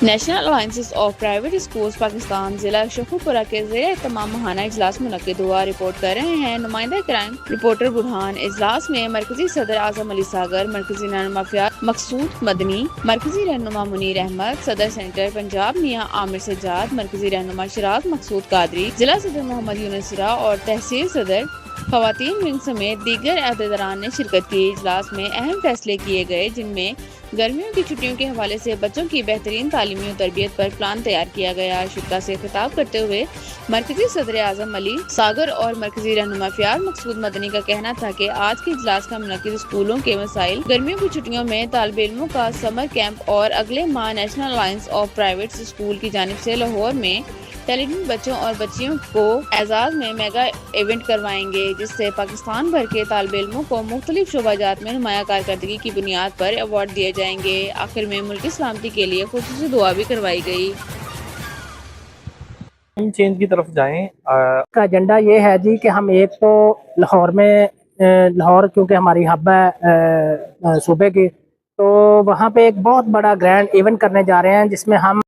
National alliances of private schools Pakistan जिला शफीपुरा के ज़ेर तमाम महाना इजलास मुनक्किद हुआ। रिपोर्ट कर रहे हैं नुमाइंदा क्राइम रिपोर्टर बुरहान। इजलास में मरकजी सदर आजम अली सागर, मरकजी रहनुमा फ़ियाज़ मकसूद मदनी, मरकजी रहनुमा मुनीर अहमद, सदर सेंटर पंजाब मियाँ आमिर सज्जाद, मरकजी रहनुमा शिराज मकसूद कादरी, जिला सदर मोहम्मद यूनुसरा और तहसील सदर खवातीन विंग समेत दीगर अहदेदारान ने शिरकत की। इजलास में अहम फैसले किए गए, जिनमें गर्मियों की छुट्टियों के हवाले से बच्चों की बेहतरीन तालीमी और तरबियत पर प्लान तैयार किया गया। शुरा से खिताब करते हुए मरकजी सदर आजम अली सागर और मरकजी रहनुमा फ़ियाज़ मकसूद मदनी का कहना था कि आज के इजलास का मुनक्किद स्कूलों के मसाइल, गर्मियों की छुट्टियों में तालिब इल्मों का समर कैंप और अगले माह national alliance of private school की जानिब से लाहौर में टैलेंटेड बच्चों और बच्चियों को एजाज में मेगा इवेंट करवाएंगे, जिससे पाकिस्तान भर के तालिब इल्मों को मुख्तलिफ शोबाजात में नुमाया कारकर्दगी की बुनियाद पर अवार्ड दिए जाएंगे। आखिर में मुल्क की सलामती के लिए खुसूसी दुआ भी करवाई गई। हम चेंज की तरफ जाएं। का एजेंडा ये है जी कि हम एक तो लाहौर में लाहौर क्योंकि हमारी हब है सूबे की, तो वहाँ पे एक बहुत बड़ा ग्रैंड इवेंट करने जा रहे हैं, जिसमें हम